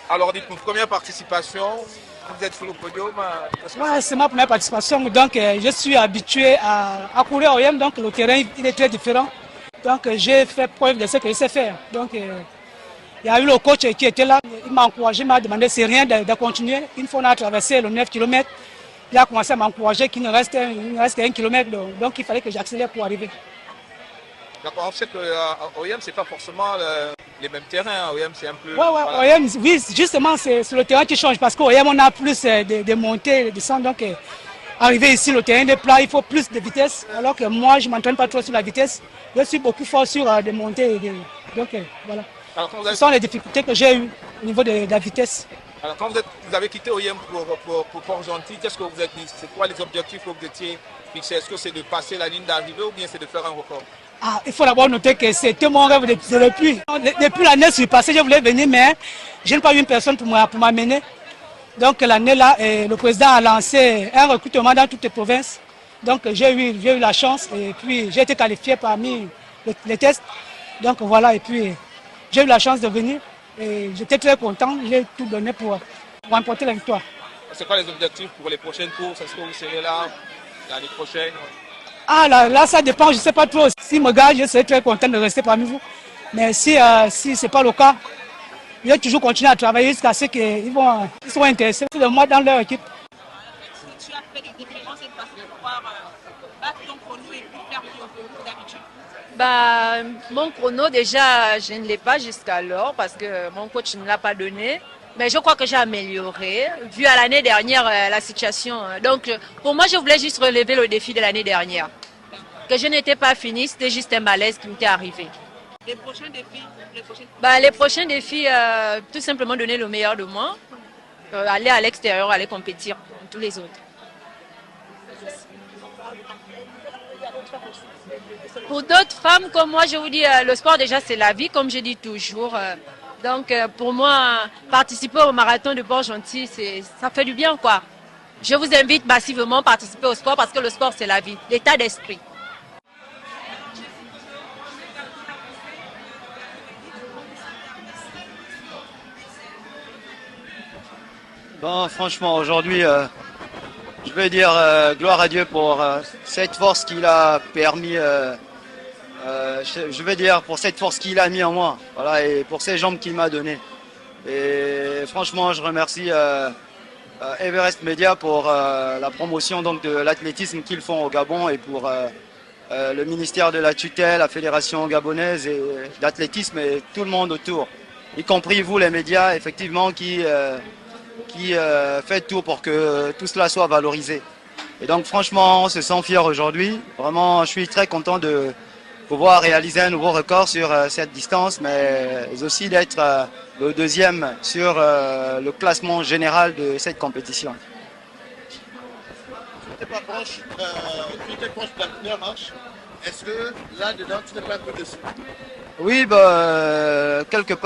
Alors dites-nous, première participation, vous êtes sur le podium. Ouais, c'est ma première participation, donc je suis habitué à courir au YM, donc le terrain il est très différent. Donc j'ai fait preuve de ce que je sais faire. Donc il y a eu le coach qui était là, il m'a encouragé, il m'a demandé c'est rien de continuer. Une fois on a traversé le 9 km, il a commencé à m'encourager qu'il ne reste qu'un kilomètre, donc il fallait que j'accélère pour arriver. D'accord, on sait qu'à OIM, ce n'est pas forcément les mêmes terrains. OIM, c'est un peu. Ouais, Voilà. OIM, oui, justement, c'est le terrain qui change parce qu'au OIM, on a plus de montées, de descentes. Donc, arriver ici, le terrain est plat, il faut plus de vitesse. Alors que moi, je ne m'entraîne pas trop sur la vitesse. Je suis beaucoup fort sur des montées. Donc, voilà. Alors, ce sont les difficultés que j'ai eues au niveau de la vitesse. Alors, quand vous avez quitté OIM pour Port-Gentil, qu'est-ce que vous êtes dit? C'est quoi les objectifs que vous étiez fixés? Est-ce que c'est de passer la ligne d'arrivée ou bien c'est de faire un record? Ah, il faut d'abord noter que c'était mon rêve depuis l'année surpassée, je voulais venir, mais je n'ai pas eu une personne pour m'amener. Donc l'année là, le président a lancé un recrutement dans toutes les provinces. Donc j'ai eu la chance et puis j'ai été qualifié parmi les tests. Donc voilà, et puis j'ai eu la chance de venir et j'étais très content, j'ai tout donné pour remporter la victoire. C'est quoi les objectifs pour les prochaines courses? Est-ce que vous serez là l'année prochaine? Ah là, ça dépend, je ne sais pas trop. S'ils me gagnent, je serai très content de rester parmi vous. Mais si ce n'est pas le cas, je vais toujours continuer à travailler jusqu'à ce qu'ils soient intéressés de moi dans leur équipe. Si tu as fait des différences cette fois pour pouvoir battre ton chrono et puis faire mieux que d'habitude? Bah, mon chrono, déjà, je ne l'ai pas jusqu'alors parce que mon coach ne l'a pas donné. Mais je crois que j'ai amélioré, vu à l'année dernière la situation. Donc, pour moi, je voulais juste relever le défi de l'année dernière. Que je n'étais pas finie, c'était juste un malaise qui m'était arrivé. Les prochains défis, les prochains défis, tout simplement donner le meilleur de moi, aller à l'extérieur, aller compétir comme tous les autres. Pour d'autres femmes comme moi, je vous dis, le sport déjà c'est la vie, comme je dis toujours. Donc pour moi, participer au marathon de Port-Gentil, ça fait du bien quoi. Je vous invite massivement à participer au sport parce que le sport c'est la vie, l'état d'esprit. Bon, franchement, aujourd'hui, je veux dire gloire à Dieu pour cette force qu'il a permis, je veux dire pour cette force qu'il a mis en moi, voilà, et pour ces jambes qu'il m'a données. Et franchement, je remercie Everest Media pour la promotion donc de l'athlétisme qu'ils font au Gabon et pour le ministère de la tutelle, la fédération gabonaise d'athlétisme et tout le monde autour, y compris vous les médias, effectivement, qui fait tout pour que tout cela soit valorisé. Et donc franchement, on se sent fier aujourd'hui. Vraiment, je suis très content de pouvoir réaliser un nouveau record sur cette distance, mais aussi d'être le deuxième sur le classement général de cette compétition. Tu n'étais pas proche, tu étais proche de la première marche. Est-ce que là-dedans, tu n'es pas un peu dessus? Oui, quelque part.